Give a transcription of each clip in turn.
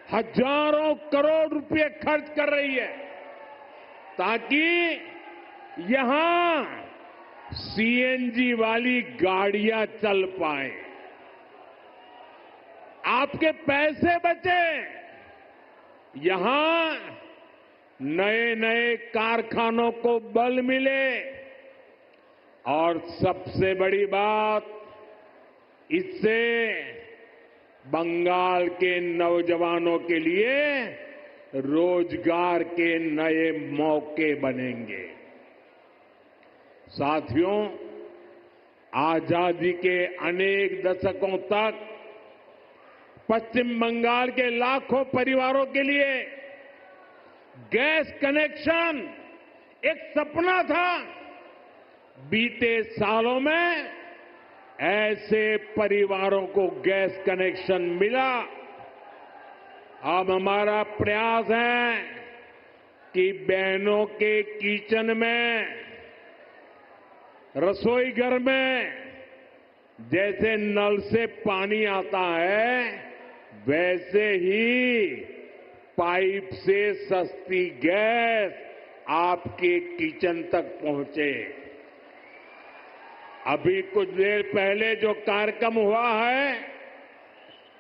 हजारों करोड़ रुपए खर्च कर रही है ताकि यहां सीएनजी वाली गाड़ियां चल पाए, आपके पैसे बचे, यहां नए नए कारखानों को बल मिले और सबसे बड़ी बात, इससे बंगाल के नौजवानों के लिए रोजगार के नए मौके बनेंगे। साथियों, आजादी के अनेक दशकों तक पश्चिम बंगाल के लाखों परिवारों के लिए गैस कनेक्शन एक सपना था। बीते सालों में ऐसे परिवारों को गैस कनेक्शन मिला। अब हमारा प्रयास है कि बहनों के किचन में, रसोई घर में जैसे नल से पानी आता है, वैसे ही पाइप से सस्ती गैस आपके किचन तक पहुंचे। अभी कुछ देर पहले जो कार्यक्रम हुआ है,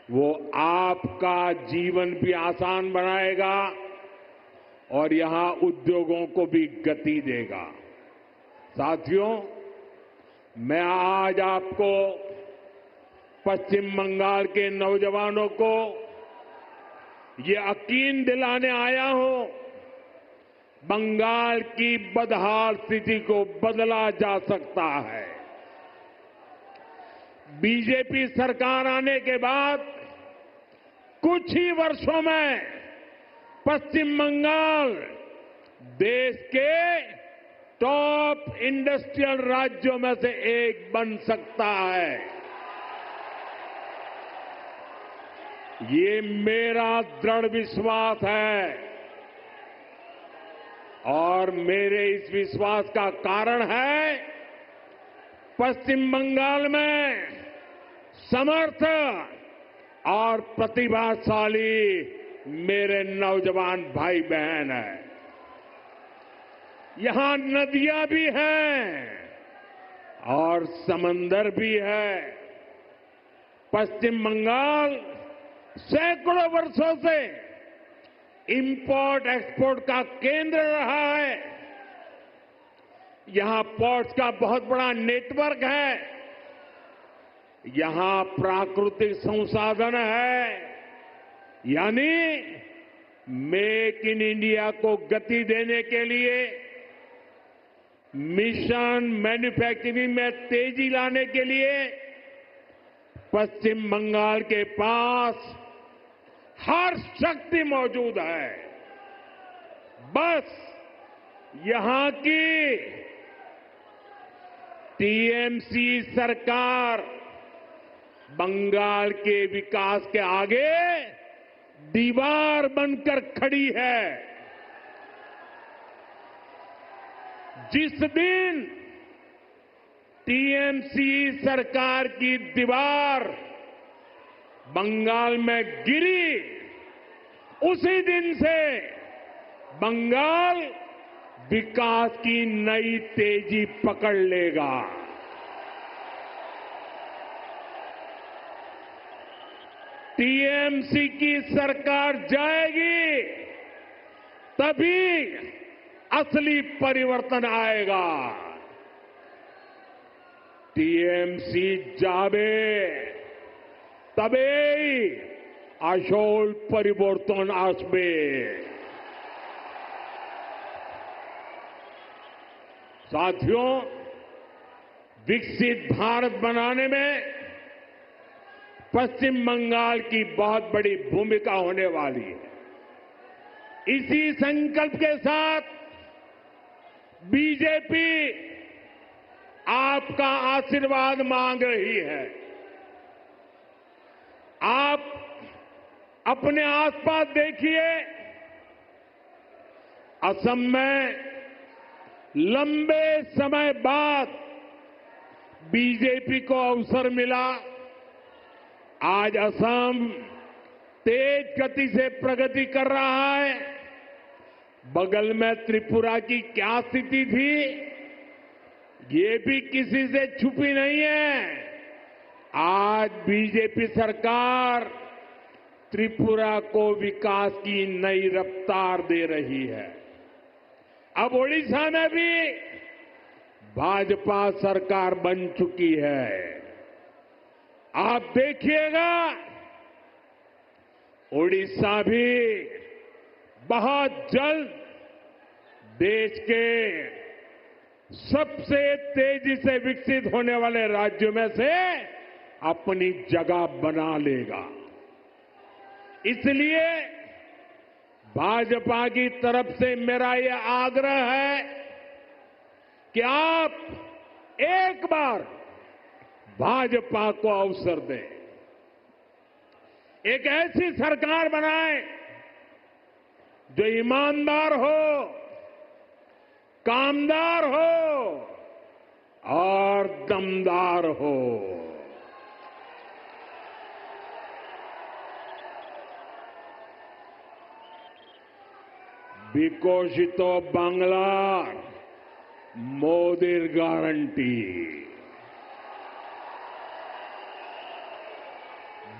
वो आपका जीवन भी आसान बनाएगा और यहां उद्योगों को भी गति देगा। साथियों, मैं आज आपको पश्चिम बंगाल के नौजवानों को ये यकीन दिलाने आया हूं, बंगाल की बदहाल स्थिति को बदला जा सकता है। बीजेपी सरकार आने के बाद कुछ ही वर्षों में पश्चिम बंगाल देश के टॉप इंडस्ट्रियल राज्यों में से एक बन सकता है। ये मेरा दृढ़ विश्वास है और मेरे इस विश्वास का कारण है पश्चिम बंगाल में समर्थ और प्रतिभाशाली मेरे नौजवान भाई बहन हैं। यहां नदियां भी हैं और समंदर भी है। पश्चिम बंगाल सैकड़ों वर्षों से इंपोर्ट एक्सपोर्ट का केंद्र रहा है। यहां पोर्ट्स का बहुत बड़ा नेटवर्क है। यहां प्राकृतिक संसाधन है, यानी मेक इन इंडिया को गति देने के लिए, मिशन मैन्युफैक्चरिंग में तेजी लाने के लिए पश्चिम बंगाल के पास हर शक्ति मौजूद है। बस यहां की टीएमसी सरकार बंगाल के विकास के आगे दीवार बनकर खड़ी है। जिस दिन टीएमसी सरकार की दीवार बंगाल में गिरी, उसी दिन से बंगाल विकास की नई तेजी पकड़ लेगा। टीएमसी की सरकार जाएगी, तभी असली परिवर्तन आएगा। टीएमसी जावे तबेई আসল परिवर्तन আসবে। साथियों, विकसित भारत बनाने में पश्चिम बंगाल की बहुत बड़ी भूमिका होने वाली है। इसी संकल्प के साथ बीजेपी आपका आशीर्वाद मांग रही है। आप अपने आसपास देखिए, असम में लंबे समय बाद बीजेपी को अवसर मिला। आज असम तेज गति से प्रगति कर रहा है। बगल में त्रिपुरा की क्या स्थिति थी, ये भी किसी से छुपी नहीं है। आज बीजेपी सरकार त्रिपुरा को विकास की नई रफ्तार दे रही है। अब ओडिशा में भी भाजपा सरकार बन चुकी है। आप देखिएगा, ओडिशा भी बहुत जल्द देश के सबसे तेजी से विकसित होने वाले राज्यों में से अपनी जगह बना लेगा। इसलिए भाजपा की तरफ से मेरा यह आग्रह है कि आप एक बार भाजपा को अवसर दें, एक ऐसी सरकार बनाएं जो ईमानदार हो, कामदार हो और दमदार हो। विकसितो बांग्ला मोदीर गारंटी।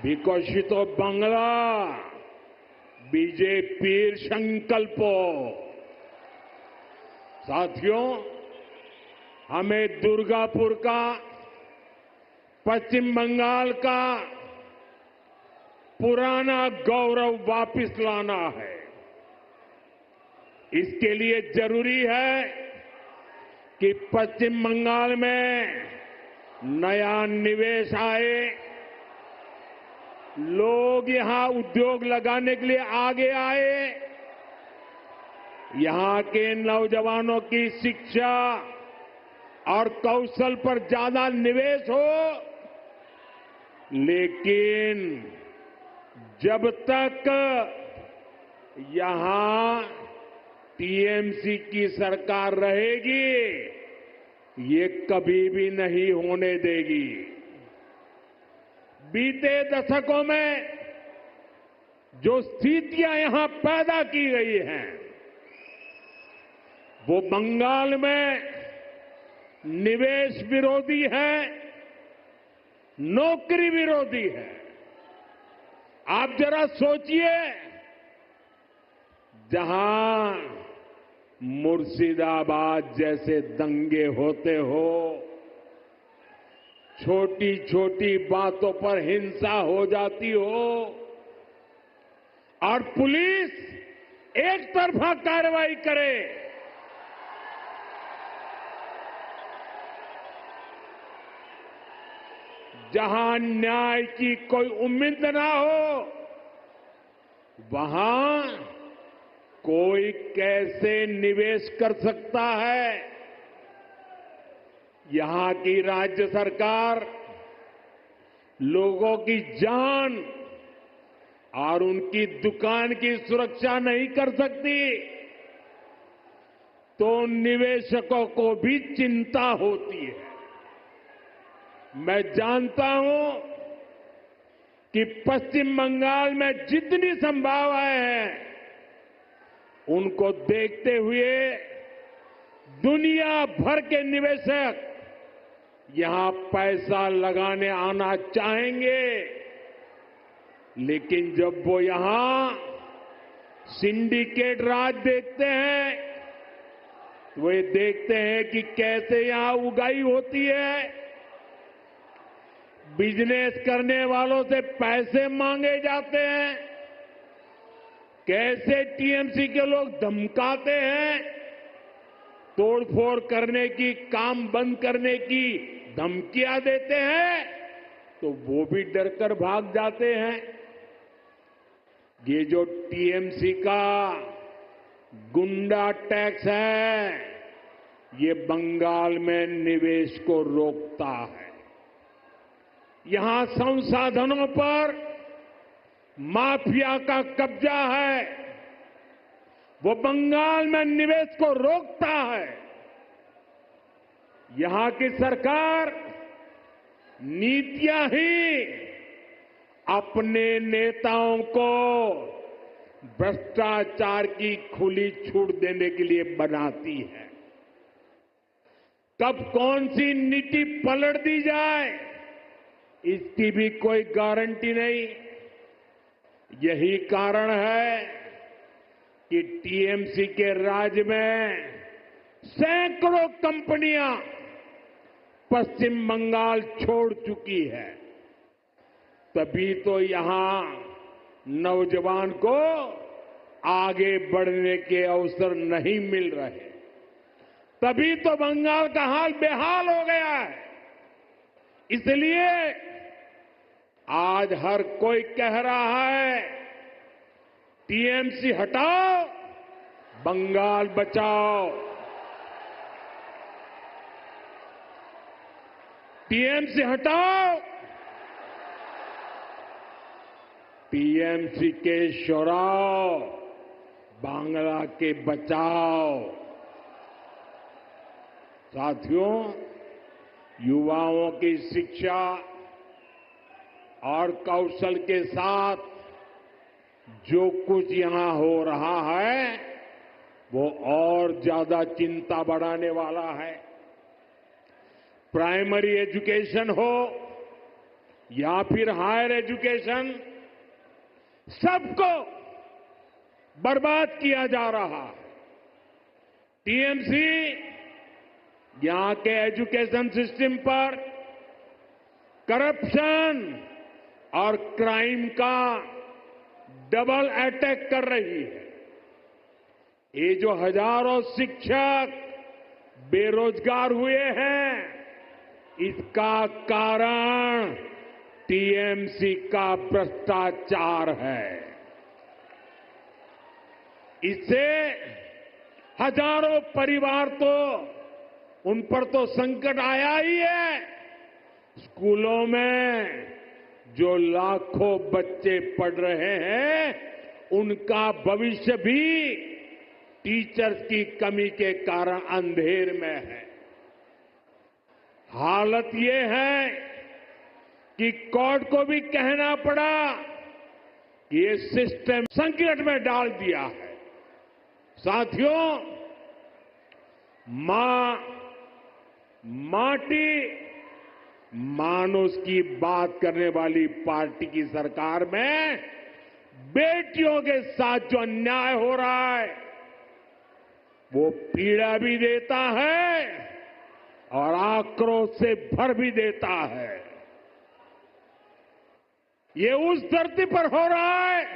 विकसितो बांग्ला बीजेपीर संकल्पो। साथियों, हमें दुर्गापुर का, पश्चिम बंगाल का पुराना गौरव वापस लाना है। इसके लिए जरूरी है कि पश्चिम बंगाल में नया निवेश आए, लोग यहां उद्योग लगाने के लिए आगे आए, यहां के नौजवानों की शिक्षा और कौशल पर ज्यादा निवेश हो। लेकिन जब तक यहां टीएमसी की सरकार रहेगी, ये कभी भी नहीं होने देगी। बीते दशकों में जो स्थितियां यहां पैदा की गई हैं, वो बंगाल में निवेश विरोधी है, नौकरी विरोधी है। आप जरा सोचिए, जहां मुर्शिदाबाद जैसे दंगे होते हो, छोटी छोटी बातों पर हिंसा हो जाती हो और पुलिस एक तरफा कार्रवाई करे, जहां न्याय की कोई उम्मीद ना हो, वहां कोई कैसे निवेश कर सकता है। यहां की राज्य सरकार लोगों की जान और उनकी दुकान की सुरक्षा नहीं कर सकती, तो निवेशकों को भी चिंता होती है। मैं जानता हूं कि पश्चिम बंगाल में जितनी संभावनाएं हैं, उनको देखते हुए दुनिया भर के निवेशक यहां पैसा लगाने आना चाहेंगे। लेकिन जब वो यहां सिंडिकेट राज देखते हैं, तो वे देखते हैं कि कैसे यहां उगाही होती है, बिजनेस करने वालों से पैसे मांगे जाते हैं, कैसे टीएमसी के लोग धमकाते हैं, तोड़फोड़ करने की, काम बंद करने की धमकियां देते हैं, तो वो भी डरकर भाग जाते हैं। ये जो टीएमसी का गुंडा टैक्स है, ये बंगाल में निवेश को रोकता है। यहां संसाधनों पर माफिया का कब्जा है, वो बंगाल में निवेश को रोकता है। यहां की सरकार नीतियां ही अपने नेताओं को भ्रष्टाचार की खुली छूट देने के लिए बनाती है। कब कौन सी नीति पलट दी जाए, इसकी भी कोई गारंटी नहीं। यही कारण है कि टीएमसी के राज में सैकड़ों कंपनियां पश्चिम बंगाल छोड़ चुकी है। तभी तो यहां नौजवान को आगे बढ़ने के अवसर नहीं मिल रहे। तभी तो बंगाल का हाल बेहाल हो गया है। इसलिए आज हर कोई कह रहा है, टीएमसी हटाओ, बंगाल बचाओ। टीएमसी हटाओ, टीएमसी के शोराव, बांग्ला के बचाओ। साथियों, युवाओं की शिक्षा और कौशल के साथ जो कुछ यहां हो रहा है, वो और ज्यादा चिंता बढ़ाने वाला है। प्राइमरी एजुकेशन हो या फिर हायर एजुकेशन, सबको बर्बाद किया जा रहा है। टीएमसी यहां के एजुकेशन सिस्टम पर करप्शन और क्राइम का डबल अटैक कर रही है। ये जो हजारों शिक्षक बेरोजगार हुए हैं, इसका कारण टीएमसी का भ्रष्टाचार है। इससे हजारों परिवार तो, उन पर तो संकट आया ही है। स्कूलों में जो लाखों बच्चे पढ़ रहे हैं, उनका भविष्य भी टीचर्स की कमी के कारण अंधेर में है। हालत ये है कि कोर्ट को भी कहना पड़ा कि ये सिस्टम संकट में डाल दिया है। साथियों, माटी मानुष की बात करने वाली पार्टी की सरकार में बेटियों के साथ जो अन्याय हो रहा है, वो पीड़ा भी देता है और आक्रोश से भर भी देता है। ये उस धरती पर हो रहा है